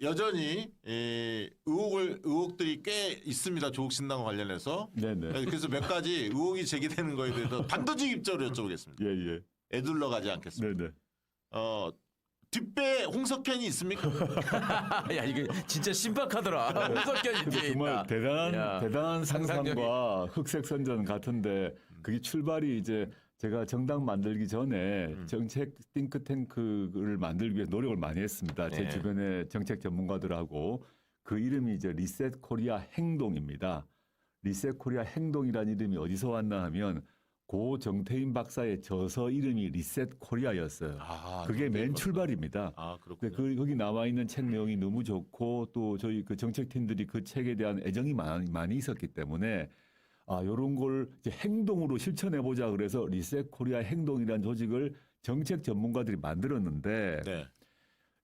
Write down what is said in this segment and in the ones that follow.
여전히 의혹들이 꽤 있습니다. 조국 신당 관련해서. 네네. 그래서 몇 가지 의혹이 제기되는 거에 대해서 단도직 입장으로 여쭤보겠습니다. 예. 애둘러 가지 않겠습니다. 네네. 뒷배 홍석현이 있습니까? 야 이게 진짜 신박하더라. 홍석현이 근데 뒤에 정말 있다. 야. 대단한 상상력이. 상상과 흑색 선전 같은데 그게 출발이 이제 제가 정당 만들기 전에 정책 띵크탱크를 만들기 위해 노력을 많이 했습니다. 제 네. 주변에 정책 전문가들하고 그 이름이 이제 리셋 코리아 행동입니다. 리셋 코리아 행동이라는 이름이 어디서 왔나 하면 고 정태인 박사의 저서 이름이 리셋 코리아였어요. 아, 그게 맨 정태인 출발입니다. 아, 근데 그렇군요. 거기 나와 있는 책 내용이 너무 좋고 또 저희 그 정책팀들이 그 책에 대한 애정이 많이 있었기 때문에 요런 걸 이제 행동으로 실천해 보자 그래서 리셋 코리아 행동이라는 조직을 정책 전문가들이 만들었는데 네.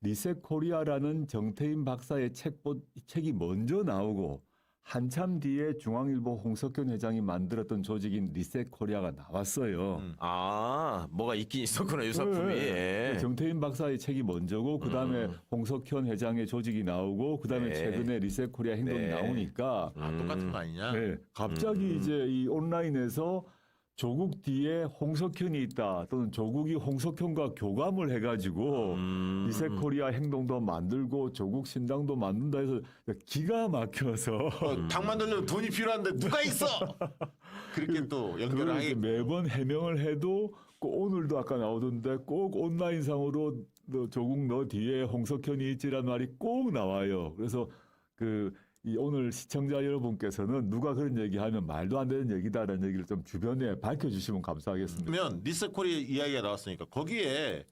리셋 코리아라는 정태인 박사의 책이 먼저 나오고 한참 뒤에 중앙일보 홍석현 회장이 만들었던 조직인 리셋 코리아가 나왔어요. 아 뭐가 있긴 있었구나 유사품이. 네. 예. 정태인 박사의 책이 먼저고 그다음에 홍석현 회장의 조직이 나오고 그다음에 네. 최근에 리셋 코리아 행동이 네. 나오니까 똑같은 거 아니냐? 네, 갑자기 이제 이 온라인에서 조국 뒤에 홍석현이 있다 또는 조국이 홍석현과 교감을 해가지고 리셋 코리아 행동도 만들고 조국 신당도 만든다 해서 기가 막혀서 당 만들려면 돈이 필요한데 누가 있어? 그렇게 또 연결을 그걸 이제 하게. 매번 해명을 해도 꼭 오늘도 아까 나오던데 꼭 온라인상으로 너 조국 너 뒤에 홍석현이 있지란 말이 꼭 나와요. 그래서 이 오늘 시청자 여러분께서는 누가 그런 얘기하면 말도 안 되는 얘기다라는 얘기를 좀 주변에 밝혀주시면 감사하겠습니다. 그러면 리셋코리아 이야기가 나왔으니까 거기에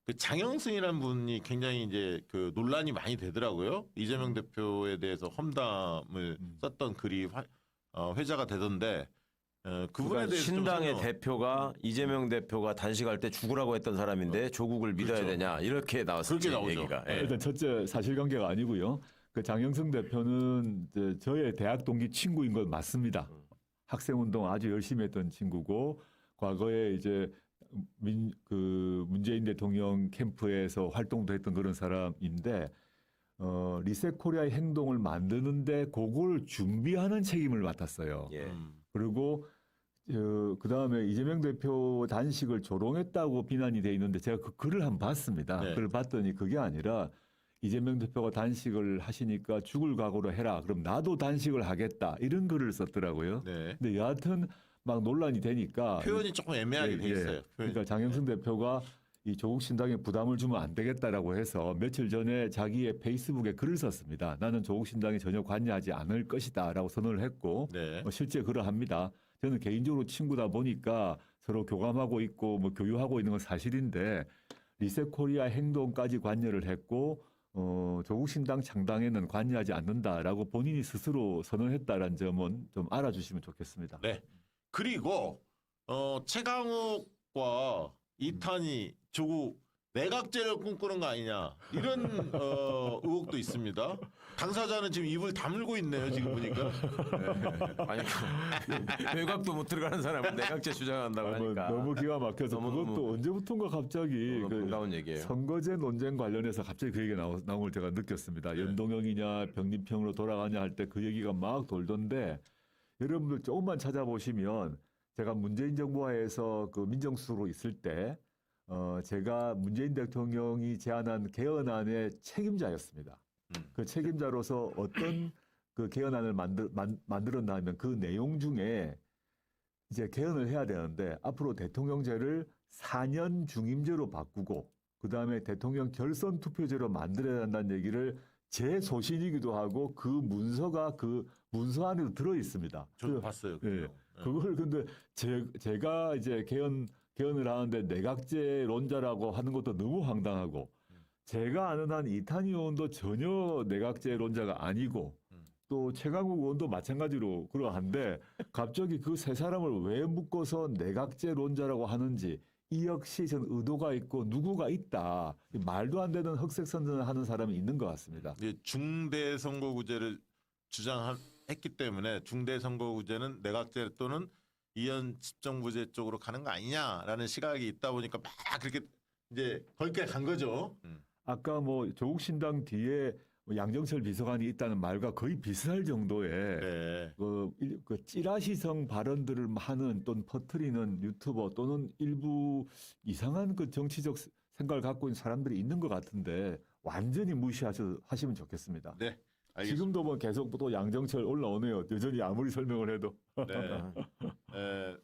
그 장영승이라는 분이 굉장히 이제 그 논란이 많이 되더라고요. 이재명 대표에 대해서 험담을 썼던 글이 회자가 되던데 그분에 대해서 좀 신당의 설명- 대표가 이재명 대표가 단식할 때 죽으라고 했던 사람인데 조국을 믿어야 그렇죠. 되냐 이렇게 나왔었지 그렇게 나오죠. 얘기가. 예. 일단 첫째 사실관계가 아니고요. 그 장영승 대표는 이제 저의 대학 동기 친구인 건 맞습니다. 학생운동 아주 열심히 했던 친구고 과거에 이제 문재인 대통령 캠프에서 활동도 했던 그런 사람인데 리셋 코리아의 행동을 만드는데 그걸 준비하는 책임을 맡았어요. 예. 그리고 그 다음에 이재명 대표 단식을 조롱했다고 비난이 돼 있는데 제가 그 글을 한번 봤습니다. 네. 그걸 봤더니 그게 아니라 이재명 대표가 단식을 하시니까 죽을 각오로 해라. 그럼 나도 단식을 하겠다. 이런 글을 썼더라고요. 네. 근데 여하튼 막 논란이 되니까 표현이 조금 애매하게 돼 있어요. 표현이. 그러니까 장영승 대표가 이 조국 신당에 부담을 주면 안 되겠다라고 해서 며칠 전에 자기의 페이스북에 글을 썼습니다. 나는 조국 신당에 전혀 관여하지 않을 것이다라고 선언을 했고 네. 실제 그러합니다. 저는 개인적으로 친구다 보니까 서로 교감하고 있고 뭐 교류하고 있는 건 사실인데 리셋 코리아 행동까지 관여를 했고 조국 신당 창당에는 관여하지 않는다라고 본인이 스스로 선언했다라는 점은 좀 알아주시면 좋겠습니다. 네. 그리고 최강욱과 이탄이 조국 내각제를 꿈꾸는 거 아니냐 이런 의혹도 있습니다. 당사자는 지금 입을 다물고 있네요. 지금 보니까. 아니 외곽도 못 들어가는 사람은 내각제 주장한다고 하니까 너무 기가 막혀서 너무 그것도 언제부턴가 갑자기 너무 반가운 얘기예요. 선거제 논쟁 관련해서 갑자기 그 얘기가 나온 걸 제가 느꼈습니다. 연동형이냐 병립형으로 돌아가냐 할 때 그 얘기가 막 돌던데 여러분들 조금만 찾아보시면 제가 문재인 정부하에서 그 민정수석으로 있을 때 제가 문재인 대통령이 제안한 개헌안의 책임자였습니다. 그 책임자로서 어떤 그 개헌안을 만들었나 하면 그 내용 중에 이제 개헌을 해야 되는데 앞으로 대통령제를 4년 중임제로 바꾸고 그다음에 대통령 결선 투표제로 만들어야 한다는 얘기를 제 소신이기도 하고 그 문서가 그 문서 안에도 들어 있습니다. 저도 봤어요. 그 예. 내용. 그걸 근데 제가 이제 개헌을 하는데 내각제론자라고 하는 것도 너무 황당하고 제가 아는 한 이탄희 의원도 전혀 내각제론자가 아니고 또 최강욱 의원도 마찬가지로 그러한데 갑자기 그 세 사람을 왜 묶어서 내각제론자라고 하는지 이 역시 전 의도가 있고 누구가 있다. 말도 안 되는 흑색 선전을 하는 사람이 있는 것 같습니다. 중대선거구제를 주장했기 때문에 중대선거구제는 내각제 또는 이현 집정부제 쪽으로 가는 거 아니냐라는 시각이 있다 보니까 막 그렇게 이제 거기까지 간 거죠. 아까 뭐 조국 신당 뒤에 뭐 양정철 비서관이 있다는 말과 거의 비슷할 정도의 네. 그 찌라시성 발언들을 하는 또는 퍼뜨리는 유튜버 또는 일부 이상한 그 정치적 생각을 갖고 있는 사람들이 있는 것 같은데 완전히 무시하시면 좋겠습니다. 네. 알겠습니다. 지금도 뭐 계속 또 양정철 올라오네요. 여전히 아무리 설명을 해도. 네.